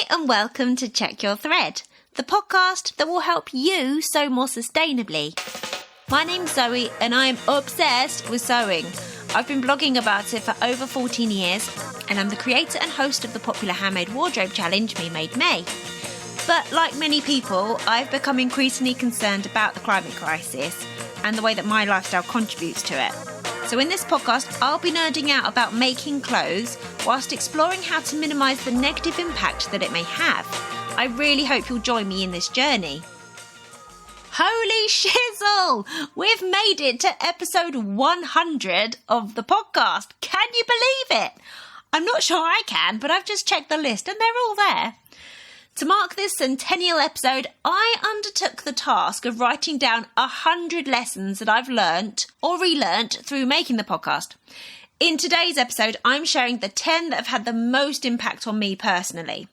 and welcome to Check Your Thread, the podcast that will help you sew more sustainably. My name's Zoe and I'm obsessed with sewing. I've been blogging about it for over 14 years and I'm the creator and host of the popular handmade wardrobe challenge Me Made May. But like many people, I've become increasingly concerned about the climate crisis and the way that my lifestyle contributes to it. So in this podcast, I'll be nerding out about making clothes whilst exploring how to minimise the negative impact that it may have. I really hope you'll join me in this journey. Holy shizzle! We've made it to episode 100 of the podcast. Can you believe it? I'm not sure I can, but I've just checked the list and they're all there. To mark this centennial episode, I undertook the task of writing down 100 lessons that I've learnt or relearnt through making the podcast. In today's episode, I'm sharing the 10 that have had the most impact on me personally.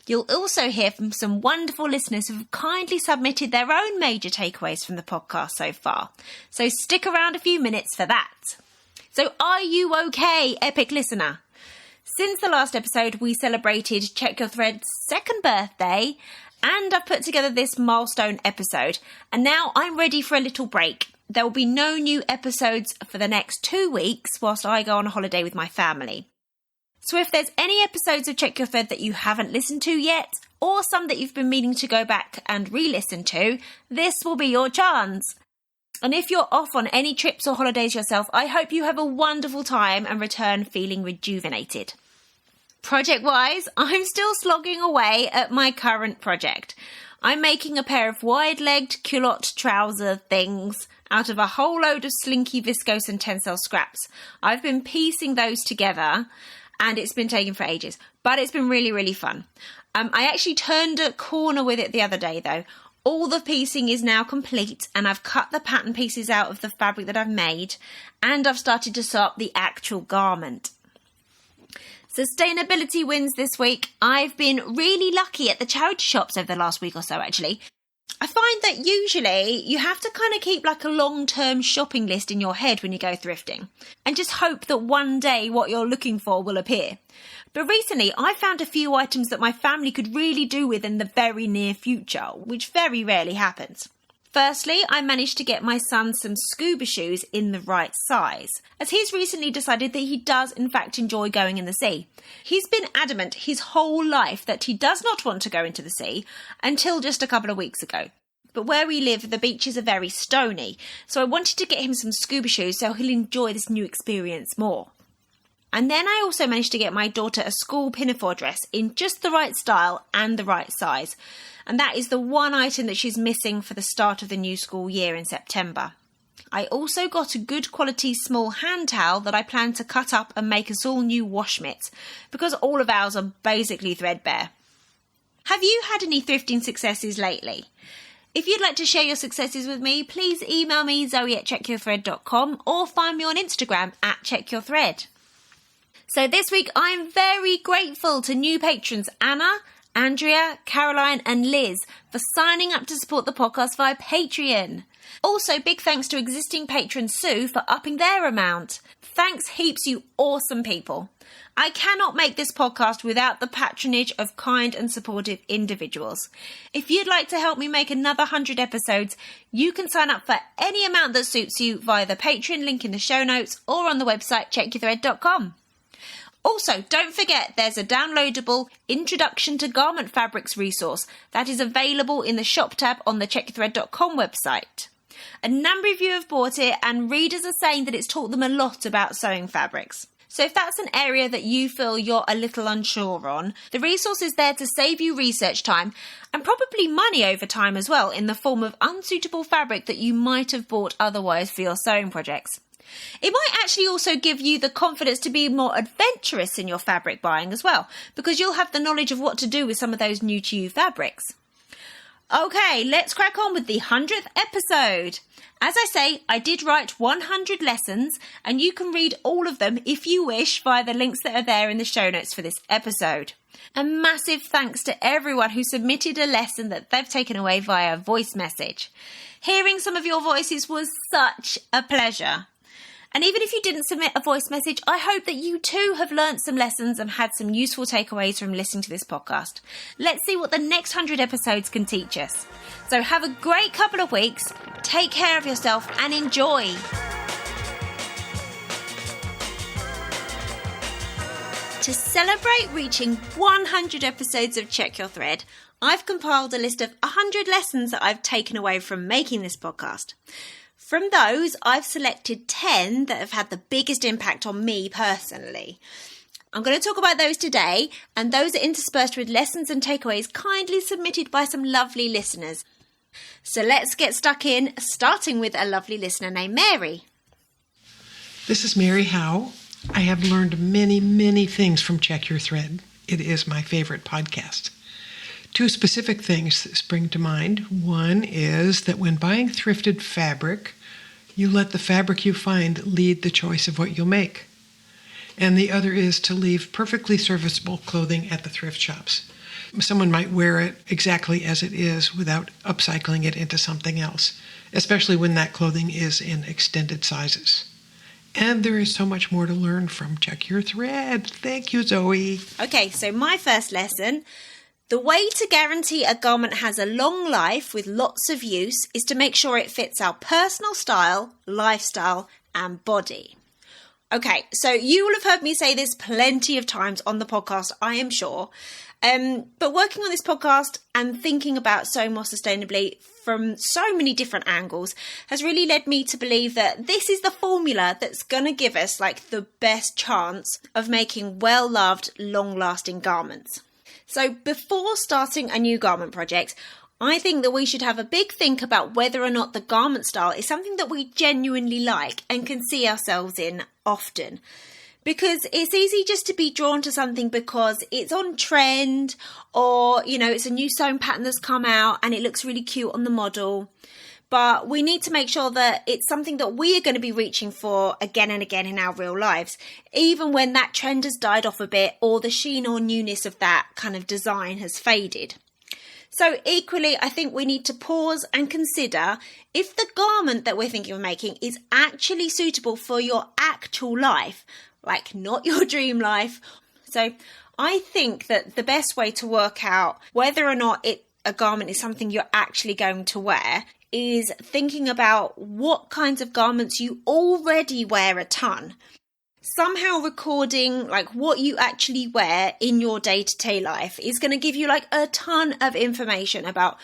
You'll also hear from some wonderful listeners who've kindly submitted their own major takeaways from the podcast so far. So stick around a few minutes for that. So are you okay, epic listener? Since the last episode, we celebrated Check Your Thread's second birthday, and I've put together this milestone episode, and now I'm ready for a little break. There will be no new episodes for the next 2 weeks whilst I go on a holiday with my family. So if there's any episodes of Check Your Thread that you haven't listened to yet, or some that you've been meaning to go back and re-listen to, this will be your chance. And if you're off on any trips or holidays yourself, I hope you have a wonderful time and return feeling rejuvenated. Project-wise, I'm still slogging away at my current project. I'm making a pair of wide-legged culotte trouser things out of a whole load of slinky viscose and tensile scraps. I've been piecing those together and it's been taking for ages, but it's been really, really fun. I actually turned a corner with it the other day though. All the piecing is now complete and I've cut the pattern pieces out of the fabric that I've made and I've started to sew up the actual garment. Sustainability wins this week. I've been really lucky at the charity shops over the last week or so, actually. I find that usually you have to kind of keep like a long-term shopping list in your head when you go thrifting and just hope that one day what you're looking for will appear. But recently I found a few items that my family could really do with in the very near future, which very rarely happens. Firstly, I managed to get my son some scuba shoes in the right size, as he's recently decided that he does in fact enjoy going in the sea. He's been adamant his whole life that he does not want to go into the sea until just a couple of weeks ago. But where we live, the beaches are very stony, so I wanted to get him some scuba shoes so he'll enjoy this new experience more. And then I also managed to get my daughter a school pinafore dress in just the right style and the right size. And that is the one item that she's missing for the start of the new school year in September. I also got a good quality small hand towel that I plan to cut up and make us all new wash mitts, because all of ours are basically threadbare. Have you had any thrifting successes lately? If you'd like to share your successes with me, please email me zoe@checkyourthread.com or find me on Instagram @checkyourthread. So this week I'm very grateful to new patrons Anna, Andrea, Caroline and Liz for signing up to support the podcast via Patreon. Also, big thanks to existing patron Sue for upping their amount. Thanks heaps, you awesome people. I cannot make this podcast without the patronage of kind and supportive individuals. If you'd like to help me make another 100 episodes, you can sign up for any amount that suits you via the Patreon link in the show notes or on the website checkyourthread.com. Also, don't forget there's a downloadable Introduction to Garment Fabrics resource that is available in the shop tab on the checkyourthread.com website. A number of you have bought it and readers are saying that it's taught them a lot about sewing fabrics. So if that's an area that you feel you're a little unsure on, the resource is there to save you research time and probably money over time as well in the form of unsuitable fabric that you might have bought otherwise for your sewing projects. It might actually also give you the confidence to be more adventurous in your fabric buying as well, because you'll have the knowledge of what to do with some of those new to you fabrics. Okay, let's crack on with the 100th episode. As I say, I did write 100 lessons and you can read all of them if you wish via the links that are there in the show notes for this episode. A massive thanks to everyone who submitted a lesson that they've taken away via voice message. Hearing some of your voices was such a pleasure. And even if you didn't submit a voice message, I hope that you too have learnt some lessons and had some useful takeaways from listening to this podcast. Let's see what the next 100 episodes can teach us. So have a great couple of weeks, take care of yourself and enjoy. To celebrate reaching 100 episodes of Check Your Thread, I've compiled a list of 100 lessons that I've taken away from making this podcast. From those, I've selected 10 that have had the biggest impact on me personally. I'm going to talk about those today, and those are interspersed with lessons and takeaways kindly submitted by some lovely listeners. So let's get stuck in, starting with a lovely listener named Mary. This is Mary Howe. I have learned many, many things from Check Your Thread. It is my favorite podcast. 2 specific things that spring to mind. One is that when buying thrifted fabric, you let the fabric you find lead the choice of what you'll make. And the other is to leave perfectly serviceable clothing at the thrift shops. Someone might wear it exactly as it is without upcycling it into something else, especially when that clothing is in extended sizes. And there is so much more to learn from Check Your Thread. Thank you, Zoe. Okay, so my first lesson. The way to guarantee a garment has a long life with lots of use is to make sure it fits our personal style, lifestyle, and body. Okay, so you will have heard me say this plenty of times on the podcast, I am sure. But working on this podcast and thinking about sewing more sustainably from so many different angles has really led me to believe that this is the formula that's going to give us like the best chance of making well-loved, long-lasting garments. So before starting a new garment project, I think that we should have a big think about whether or not the garment style is something that we genuinely like and can see ourselves in often. Because it's easy just to be drawn to something because it's on trend or, it's a new sewing pattern that's come out and it looks really cute on the model. But we need to make sure that it's something that we are going to be reaching for again and again in our real lives, even when that trend has died off a bit or the sheen or newness of that kind of design has faded. So equally, I think we need to pause and consider if the garment that we're thinking of making is actually suitable for your actual life, like not your dream life. So I think that the best way to work out whether or not a garment is something you're actually going to wear is thinking about what kinds of garments you already wear a ton. Somehow recording like what you actually wear in your day-to-day life is going to give you like a ton of information about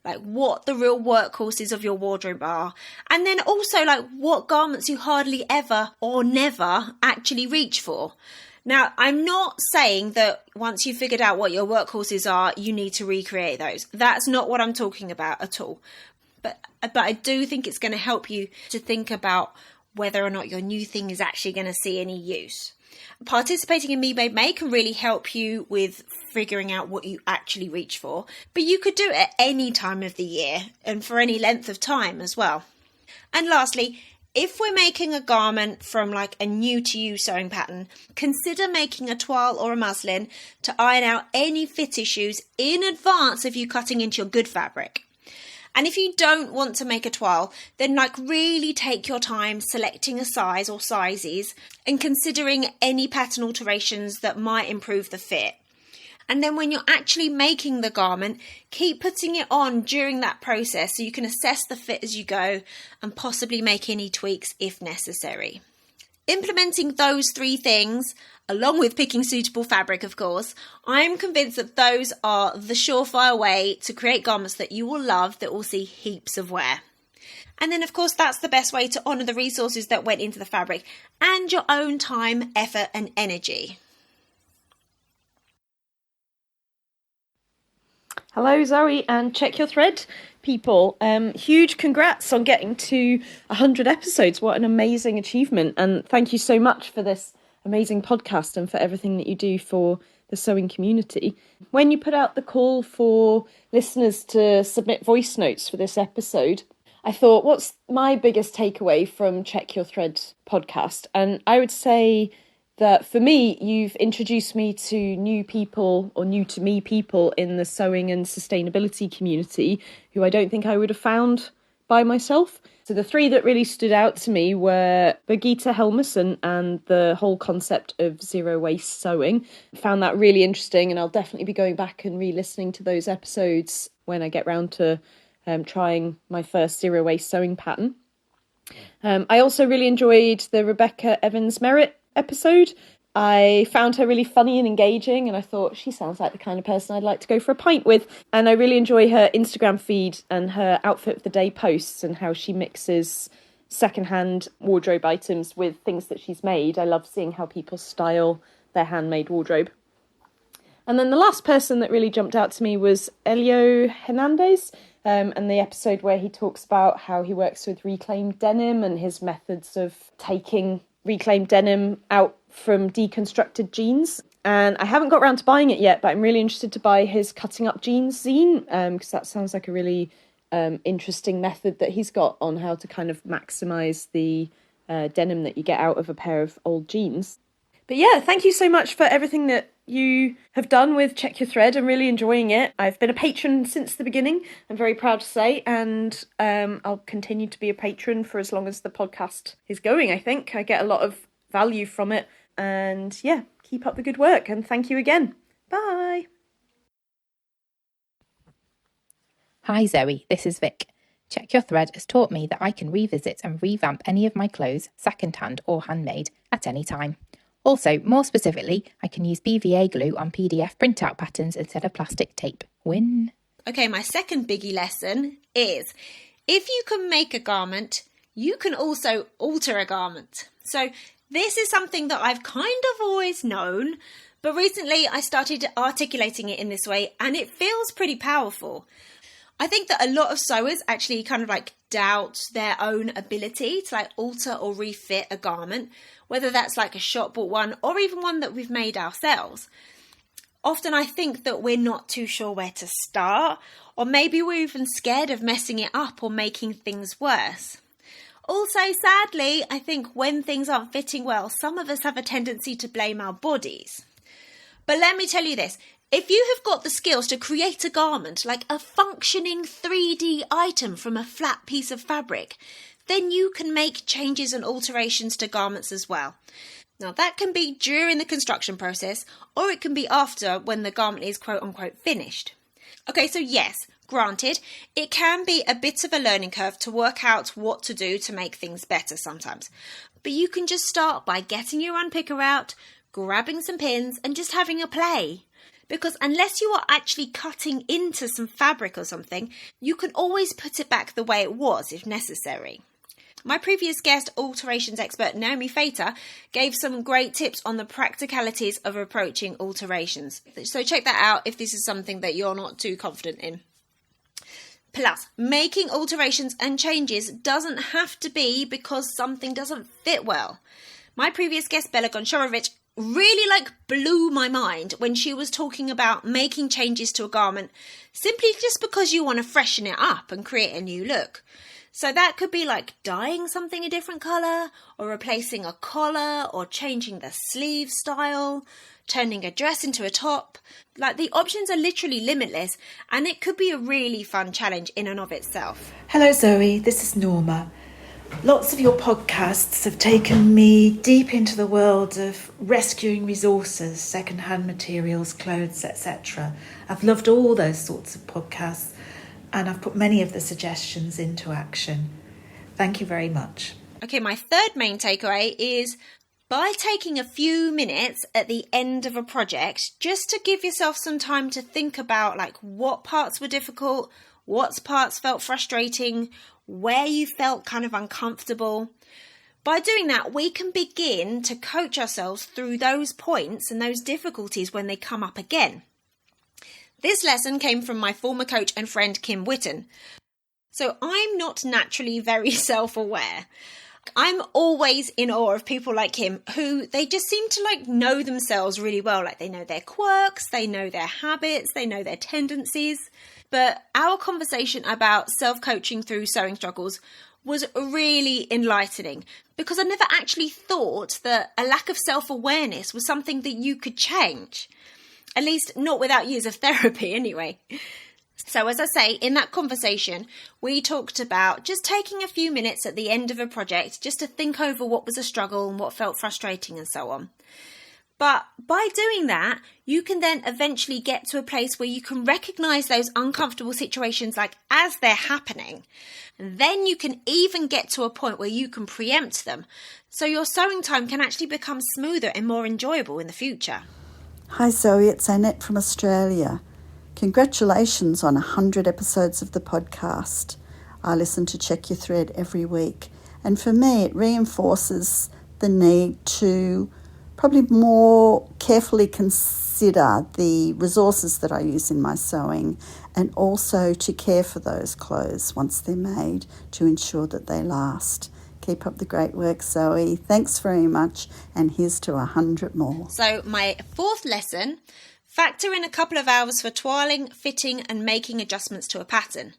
like what the real workhorses of your wardrobe are, and then also like what garments you hardly ever or never actually reach for. Now, I'm not saying that once you've figured out what your workhorses are, you need to recreate those. That's not what I'm talking about at all. But I do think it's going to help you to think about whether or not your new thing is actually going to see any use. Participating in Me Made May can really help you with figuring out what you actually reach for, but you could do it at any time of the year and for any length of time as well. And lastly, if we're making a garment from like a new to you sewing pattern, consider making a toile or a muslin to iron out any fit issues in advance of you cutting into your good fabric. And if you don't want to make a toile, then really take your time selecting a size or sizes and considering any pattern alterations that might improve the fit. And then when you're actually making the garment, keep putting it on during that process so you can assess the fit as you go and possibly make any tweaks if necessary. Implementing those 3 things, along with picking suitable fabric, of course, I'm convinced that those are the surefire way to create garments that you will love, that will see heaps of wear. And then, of course, that's the best way to honour the resources that went into the fabric and your own time, effort and energy. Hello, Zoe, and Check Your Thread people. Huge congrats on getting to 100 episodes. What an amazing achievement. And thank you so much for this amazing podcast and for everything that you do for the sewing community. When you put out the call for listeners to submit voice notes for this episode, I thought, what's my biggest takeaway from Check Your Thread podcast? And I would say that for me, you've introduced me to new people or new to me people in the sewing and sustainability community who I don't think I would have found by myself. So the three that really stood out to me were Birgitta Helmerson and the whole concept of zero waste sewing. Found that really interesting, and I'll definitely be going back and re-listening to those episodes when I get round to trying my first zero waste sewing pattern. I also really enjoyed the Rebecca Evans-Merritt episode. I found her really funny and engaging, and I thought she sounds like the kind of person I'd like to go for a pint with. And I really enjoy her Instagram feed and her outfit of the day posts and how she mixes secondhand wardrobe items with things that she's made. I love seeing how people style their handmade wardrobe. And then the last person that really jumped out to me was Elio Hernandez, and the episode where he talks about how he works with reclaimed denim and his methods of taking reclaimed denim out from deconstructed jeans. And I haven't got around to buying it yet, but I'm really interested to buy his Cutting Up Jeans zine, because that sounds like a really interesting method that he's got on how to kind of maximise the denim that you get out of a pair of old jeans. But yeah, thank you so much for everything that you have done with Check Your Thread. I'm really enjoying it. I've been a patron since the beginning, I'm very proud to say, and I'll continue to be a patron for as long as the podcast is going, I think. I get a lot of value from it, and yeah, keep up the good work, and thank you again. Bye! Hi Zoe, this is Vic. Check Your Thread has taught me that I can revisit and revamp any of my clothes, second-hand or handmade, at any time. Also, more specifically, I can use PVA glue on PDF printout patterns instead of plastic tape. Win! Okay, my second biggie lesson is, if you can make a garment, you can also alter a garment. So this is something that I've kind of always known, but recently I started articulating it in this way, and it feels pretty powerful. I think that a lot of sewers actually kind of like doubt their own ability to like alter or refit a garment, whether that's like a shop bought one or even one that we've made ourselves. Often I think that we're not too sure where to start, or maybe we're even scared of messing it up or making things worse. Also, sadly, I think when things aren't fitting well, some of us have a tendency to blame our bodies. But let me tell you this, if you have got the skills to create a garment, like a functioning 3D item from a flat piece of fabric, then you can make changes and alterations to garments as well. Now that can be during the construction process, or it can be after when the garment is quote unquote finished. Okay, so yes, granted, it can be a bit of a learning curve to work out what to do to make things better sometimes. But you can just start by getting your unpicker out, grabbing some pins and just having a play. Because unless you are actually cutting into some fabric or something, you can always put it back the way it was if necessary. My previous guest, alterations expert Naomi Fater, gave some great tips on the practicalities of approaching alterations. So check that out if this is something that you're not too confident in. Plus, making alterations and changes doesn't have to be because something doesn't fit well. My previous guest, Bella Goncharovic, really blew my mind when she was talking about making changes to a garment simply just because you want to freshen it up and create a new look. So that could be like dyeing something a different colour, or replacing a collar, or changing the sleeve style, turning a dress into a top. The options are literally limitless, and it could be a really fun challenge in and of itself. Hello Zoe, this is Norma. Lots of your podcasts have taken me deep into the world of rescuing resources, second-hand materials, clothes, etc. I've loved all those sorts of podcasts, and I've put many of the suggestions into action. Thank you very much. Okay, my third main takeaway is by taking a few minutes at the end of a project, just to give yourself some time to think about what parts were difficult, what parts felt frustrating, where you felt kind of uncomfortable. By doing that, we can begin to coach ourselves through those points and those difficulties when they come up again. This lesson came from my former coach and friend Kim Whitten. So I'm not naturally very self-aware. I'm always in awe of people like him who they just seem to know themselves really well. They know their quirks, they know their habits, they know their tendencies. But our conversation about self-coaching through sewing struggles was really enlightening because I never actually thought that a lack of self-awareness was something that you could change. At least not without years of therapy anyway. So as I say, in that conversation, we talked about just taking a few minutes at the end of a project just to think over what was a struggle and what felt frustrating and so on. But by doing that, you can then eventually get to a place where you can recognise those uncomfortable situations like as they're happening. And then you can even get to a point where you can preempt them. So your sewing time can actually become smoother and more enjoyable in the future. Hi Zoe, it's Annette from Australia. Congratulations on 100 episodes of the podcast. I listen to Check Your Thread every week, and for me it reinforces the need to probably more carefully consider the resources that I use in my sewing, and also to care for those clothes once they're made to ensure that they last. Keep up the great work, Zoe. Thanks very much, and here's to 100 more. So my fourth lesson: factor in a couple of hours for toiling, fitting and making adjustments to a pattern.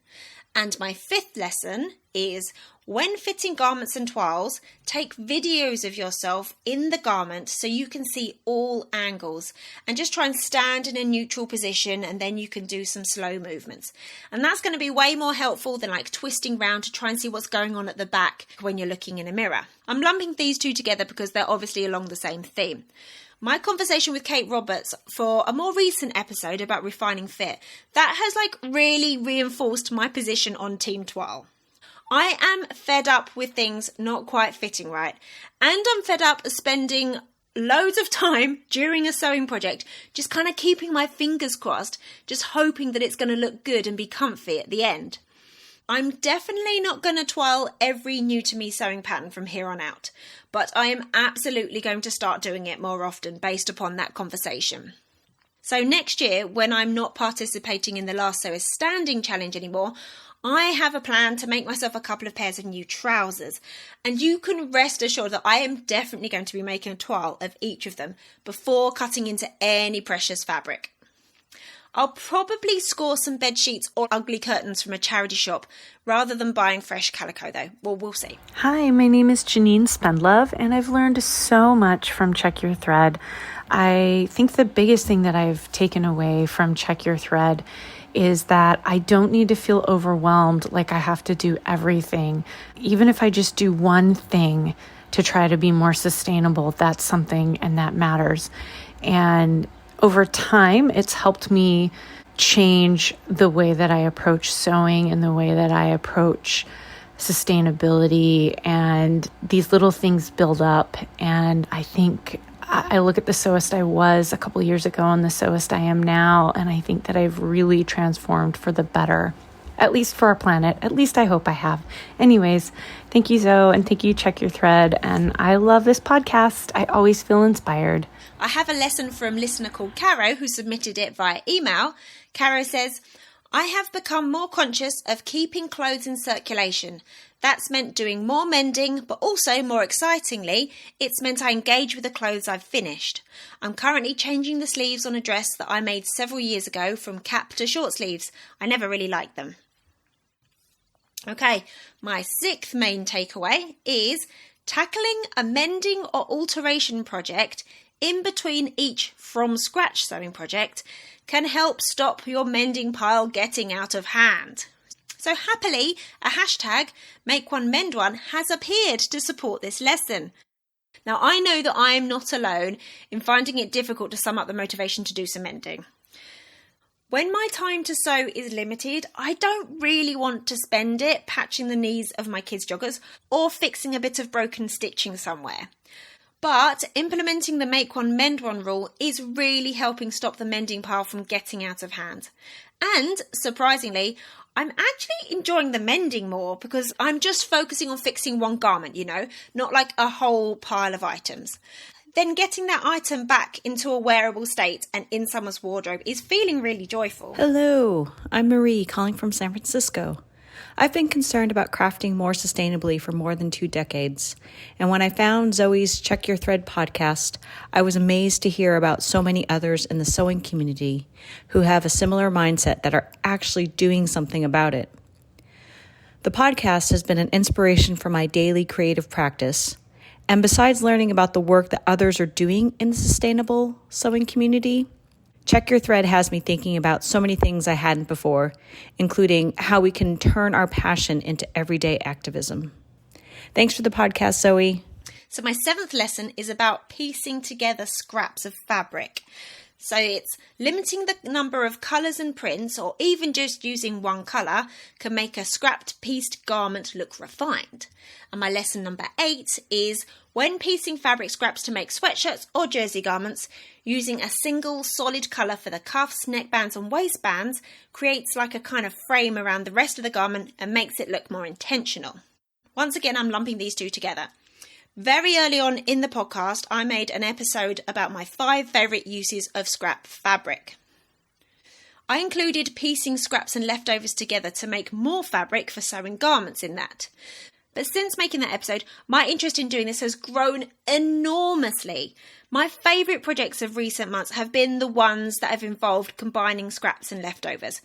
And my fifth lesson is, when fitting garments and toiles, take videos of yourself in the garment so you can see all angles, and just try and stand in a neutral position, and then you can do some slow movements. And that's going to be way more helpful than like twisting round to try and see what's going on at the back when you're looking in a mirror. I'm lumping these two together because they're obviously along the same theme. My conversation with Kate Roberts for a more recent episode about refining fit, that has really reinforced my position on Team Toile. I am fed up with things not quite fitting right, and I'm fed up spending loads of time during a sewing project just kind of keeping my fingers crossed, just hoping that it's going to look good and be comfy at the end. I'm definitely not going to toile every new to me sewing pattern from here on out, but I am absolutely going to start doing it more often based upon that conversation. So next year, when I'm not participating in the Last Sew is Standing challenge anymore, I have a plan to make myself a couple of pairs of new trousers, and you can rest assured that I am definitely going to be making a toile of each of them before cutting into any precious fabric. I'll probably score some bed sheets or ugly curtains from a charity shop rather than buying fresh calico though. Well, we'll see. Hi, my name is Janine Spendlove, and I've learned so much from Check Your Thread. I think the biggest thing that I've taken away from Check Your Thread is that I don't need to feel overwhelmed like I have to do everything. Even if I just do one thing to try to be more sustainable, that's something and that matters. And over time, it's helped me change the way that I approach sewing and the way that I approach sustainability, and these little things build up. And I think I look at the sewist I was a couple of years ago and the sewist I am now, and I think that I've really transformed for the better, at least for our planet. At least I hope I have. Anyways, thank you, Zoe, and thank you, Check Your Thread. And I love this podcast. I always feel inspired. I have a lesson from a listener called Caro who submitted it via email. Caro says, I have become more conscious of keeping clothes in circulation. That's meant doing more mending, but also, more excitingly, it's meant I engage with the clothes I've finished. I'm currently changing the sleeves on a dress that I made several years ago from cap to short sleeves. I never really liked them. Okay, my sixth main takeaway is tackling a mending or alteration project in between each from scratch sewing project can help stop your mending pile getting out of hand. So happily, a hashtag Make One Mend One has appeared to support this lesson. Now I know that I am not alone in finding it difficult to sum up the motivation to do some mending. When my time to sew is limited, I don't really want to spend it patching the knees of my kids' joggers or fixing a bit of broken stitching somewhere. But implementing the Make One Mend One rule is really helping stop the mending pile from getting out of hand. And surprisingly, I'm actually enjoying the mending more because I'm just focusing on fixing one garment, not like a whole pile of items. Then getting that item back into a wearable state and in someone's wardrobe is feeling really joyful. Hello, I'm Marie calling from San Francisco. I've been concerned about crafting more sustainably for more than 2 decades, and when I found Zoe's Check Your Thread podcast, I was amazed to hear about so many others in the sewing community who have a similar mindset that are actually doing something about it. The podcast has been an inspiration for my daily creative practice, and besides learning about the work that others are doing in the sustainable sewing community, Check Your Thread has me thinking about so many things I hadn't before, including how we can turn our passion into everyday activism. Thanks for the podcast, Zoe. So my 7th lesson is about piecing together scraps of fabric. So it's limiting the number of colours and prints, or even just using one colour, can make a scrapped pieced garment look refined. And my lesson number 8 is when piecing fabric scraps to make sweatshirts or jersey garments, using a single solid colour for the cuffs, neckbands and waistbands creates like a kind of frame around the rest of the garment and makes it look more intentional. Once again, I'm lumping these two together. Very early on in the podcast, I made an episode about my 5 favourite uses of scrap fabric. I included piecing scraps and leftovers together to make more fabric for sewing garments in that. But since making that episode, my interest in doing this has grown enormously. My favourite projects of recent months have been the ones that have involved combining scraps and leftovers.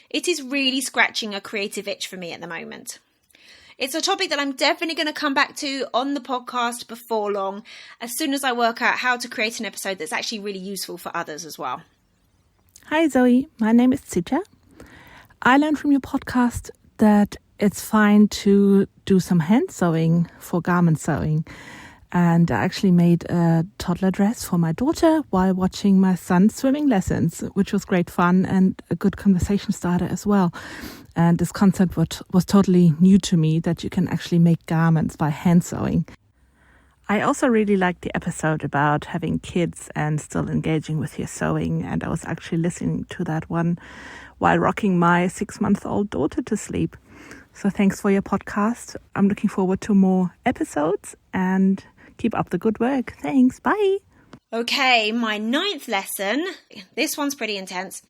It is really scratching a creative itch for me at the moment. It's a topic that I'm definitely going to come back to on the podcast before long, as soon as I work out how to create an episode that's actually really useful for others as well. Hi Zoe, my name is Sitja. I learned from your podcast that it's fine to do some hand sewing for garment sewing. And I actually made a toddler dress for my daughter while watching my son's swimming lessons, which was great fun and a good conversation starter as well. And this concept was totally new to me, that you can actually make garments by hand sewing. I also really liked the episode about having kids and still engaging with your sewing. And I was actually listening to that one while rocking my 6-month-old daughter to sleep. So thanks for your podcast. I'm looking forward to more episodes and keep up the good work. Thanks. Bye. Okay, my 9th lesson. This one's pretty intense.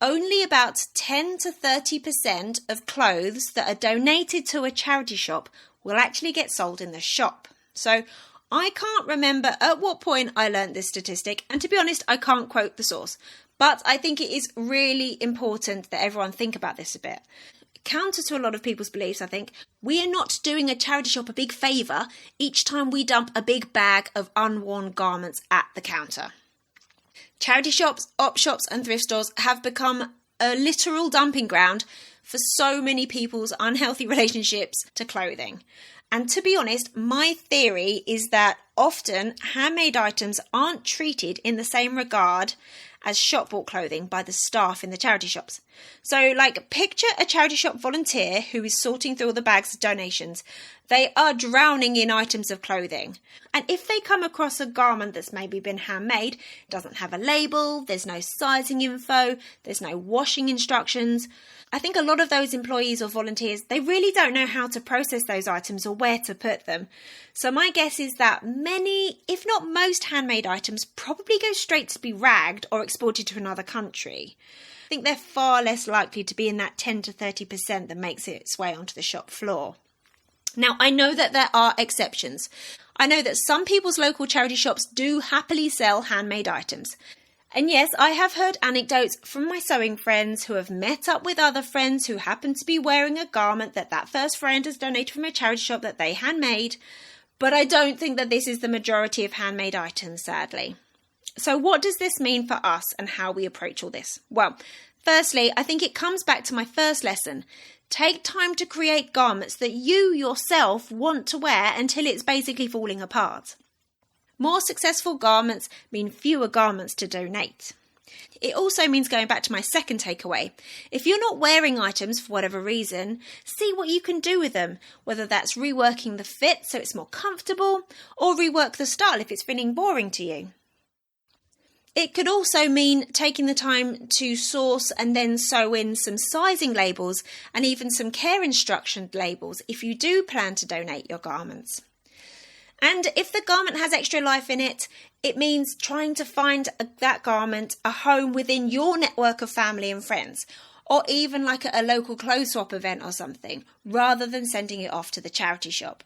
Only about 10 to 30% of clothes that are donated to a charity shop will actually get sold in the shop. So I can't remember at what point I learnt this statistic, and to be honest, I can't quote the source. But I think it is really important that everyone think about this a bit. Counter to a lot of people's beliefs, I think, we are not doing a charity shop a big favour each time we dump a big bag of unworn garments at the counter. Charity shops, op shops and thrift stores have become a literal dumping ground for so many people's unhealthy relationships to clothing. And to be honest, my theory is that often handmade items aren't treated in the same regard as shop-bought clothing by the staff in the charity shops. So, picture a charity shop volunteer who is sorting through all the bags of donations. They are drowning in items of clothing. And if they come across a garment that's maybe been handmade, doesn't have a label, there's no sizing info, there's no washing instructions, I think a lot of those employees or volunteers, they really don't know how to process those items or where to put them. So my guess is that many, if not most handmade items probably go straight to be ragged or exported to another country. I think they're far less likely to be in that 10 to 30% that makes its way onto the shop floor. Now, I know that there are exceptions. I know that some people's local charity shops do happily sell handmade items. And yes, I have heard anecdotes from my sewing friends who have met up with other friends who happen to be wearing a garment that first friend has donated from a charity shop that they handmade. But I don't think that this is the majority of handmade items, sadly. So what does this mean for us and how we approach all this? Well, firstly, I think it comes back to my first lesson. Take time to create garments that you yourself want to wear until it's basically falling apart. More successful garments mean fewer garments to donate. It also means going back to my second takeaway. If you're not wearing items for whatever reason, see what you can do with them, whether that's reworking the fit so it's more comfortable, or rework the style if it's feeling boring to you. It could also mean taking the time to source and then sew in some sizing labels and even some care instruction labels if you do plan to donate your garments. And if the garment has extra life in it, it means trying to find that garment a home within your network of family and friends, or even like a local clothes swap event or something, rather than sending it off to the charity shop.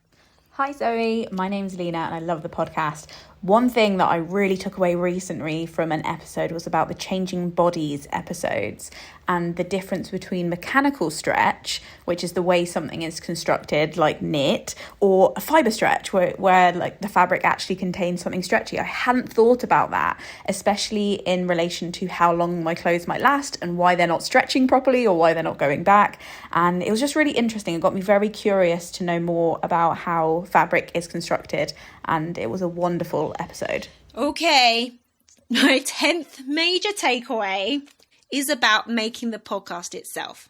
Hi Zoe, my name's Lena and I love the podcast. One thing that I really took away recently from an episode was about the changing bodies episodes and the difference between mechanical stretch, which is the way something is constructed, like knit, or a fibre stretch, where like the fabric actually contains something stretchy. I hadn't thought about that, especially in relation to how long my clothes might last and why they're not stretching properly or why they're not going back. And it was just really interesting. It got me very curious to know more about how fabric is constructed, and it was a wonderful episode. Okay, my 10th major takeaway is about making the podcast itself.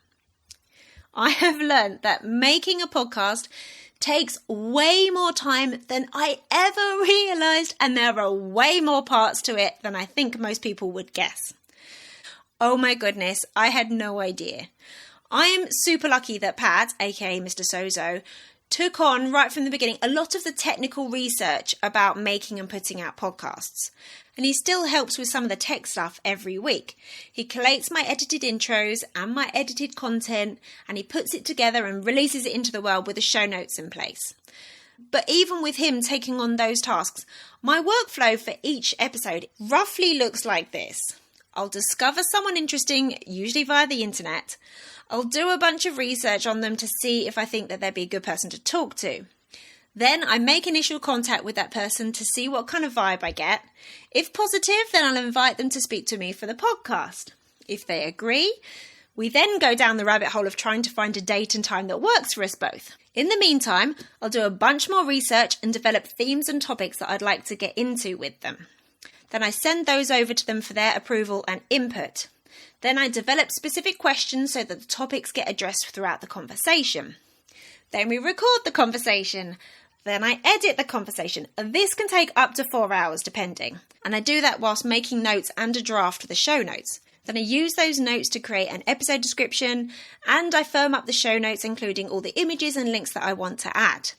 I have learned that making a podcast takes way more time than I ever realised, and there are way more parts to it than I think most people would guess. Oh my goodness, I had no idea. I am super lucky that Pat, aka Mr. Sozo, took on right from the beginning a lot of the technical research about making and putting out podcasts. And he still helps with some of the tech stuff every week. He collates my edited intros and my edited content, and he puts it together and releases it into the world with the show notes in place. But even with him taking on those tasks, my workflow for each episode roughly looks like this. I'll discover someone interesting, usually via the internet. I'll do a bunch of research on them to see if I think that they'd be a good person to talk to. Then I make initial contact with that person to see what kind of vibe I get. If positive, then I'll invite them to speak to me for the podcast. If they agree, we then go down the rabbit hole of trying to find a date and time that works for us both. In the meantime, I'll do a bunch more research and develop themes and topics that I'd like to get into with them. Then I send those over to them for their approval and input. Then I develop specific questions so that the topics get addressed throughout the conversation. Then we record the conversation. Then I edit the conversation. This can take up to 4 hours depending. And I do that whilst making notes and a draft for the show notes. Then I use those notes to create an episode description, and I firm up the show notes including all the images and links that I want to add.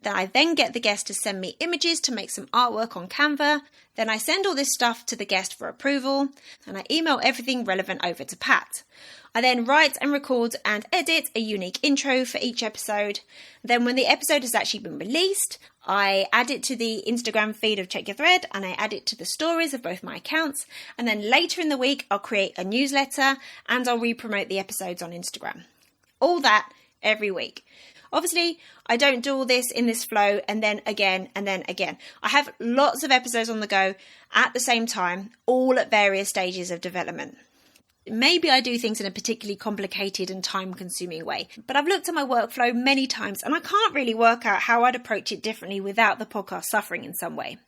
Then I get the guest to send me images to make some artwork on Canva. Then I send all this stuff to the guest for approval, and I email everything relevant over to Pat. I then write and record and edit a unique intro for each episode. Then when the episode has actually been released, I add it to the Instagram feed of Check Your Thread, and I add it to the stories of both my accounts. And then later in the week, I'll create a newsletter and I'll re-promote the episodes on Instagram. All that every week. Obviously, I don't do all this in this flow and then again and then again. I have lots of episodes on the go at the same time, all at various stages of development. Maybe I do things in a particularly complicated and time-consuming way, but I've looked at my workflow many times and I can't really work out how I'd approach it differently without the podcast suffering in some way.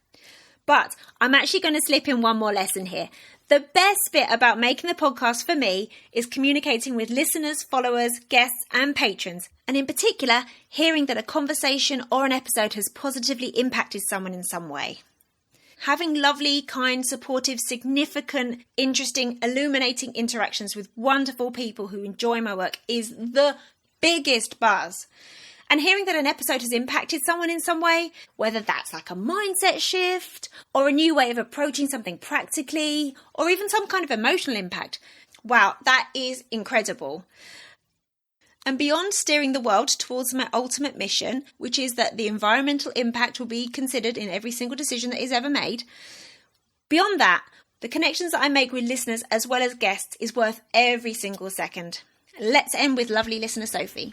But I'm actually going to slip in one more lesson here. The best bit about making the podcast for me is communicating with listeners, followers, guests and patrons, and in particular, hearing that a conversation or an episode has positively impacted someone in some way. Having lovely, kind, supportive, significant, interesting, illuminating interactions with wonderful people who enjoy my work is the biggest buzz. And hearing that an episode has impacted someone in some way, whether that's like a mindset shift or a new way of approaching something practically, or even some kind of emotional impact, wow, that is incredible. And beyond steering the world towards my ultimate mission, which is that the environmental impact will be considered in every single decision that is ever made, beyond that, the connections that I make with listeners as well as guests is worth every single second. Let's end with lovely listener Sophie.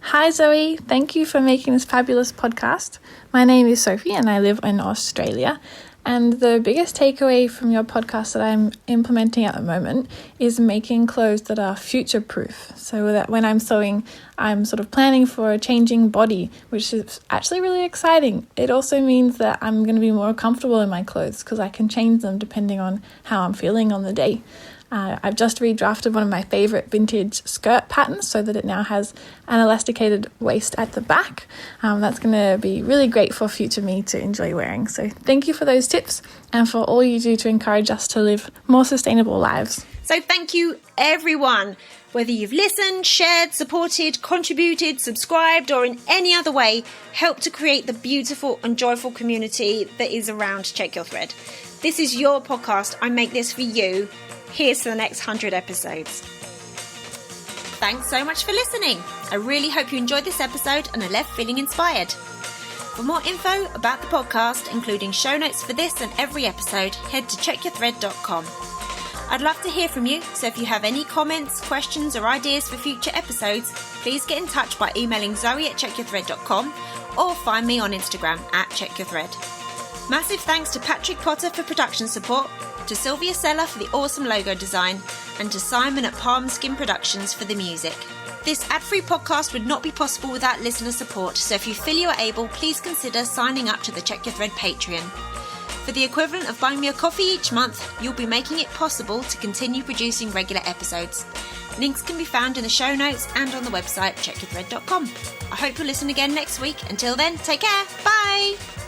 Hi Zoe, thank you for making this fabulous podcast. My name is Sophie and I live in Australia. And the biggest takeaway from your podcast that I'm implementing at the moment is making clothes that are future-proof. So that when I'm sewing, I'm sort of planning for a changing body, which is actually really exciting. It also means that I'm going to be more comfortable in my clothes because I can change them depending on how I'm feeling on the day. I've just redrafted one of my favourite vintage skirt patterns so that it now has an elasticated waist at the back. That's going to be really great for future me to enjoy wearing. So thank you for those tips and for all you do to encourage us to live more sustainable lives. So thank you everyone, whether you've listened, shared, supported, contributed, subscribed or in any other way helped to create the beautiful and joyful community that is around Check Your Thread. This is your podcast. I make this for you. Here's to the next 100 episodes. Thanks so much for listening. I really hope you enjoyed this episode and are left feeling inspired. For more info about the podcast, including show notes for this and every episode, head to checkyourthread.com. I'd love to hear from you, so if you have any comments, questions or ideas for future episodes, please get in touch by emailing zoe@checkyourthread.com or find me on Instagram @checkyourthread. Massive thanks to Patrick Potter for production support, to Sylvia Seller for the awesome logo design, and to Simon at Palm Skin Productions for the music. This ad-free podcast would not be possible without listener support, so if you feel you are able, please consider signing up to the Check Your Thread Patreon. For the equivalent of buying me a coffee each month, you'll be making it possible to continue producing regular episodes. Links can be found in the show notes and on the website checkyourthread.com. I hope you'll listen again next week. Until then, take care. Bye!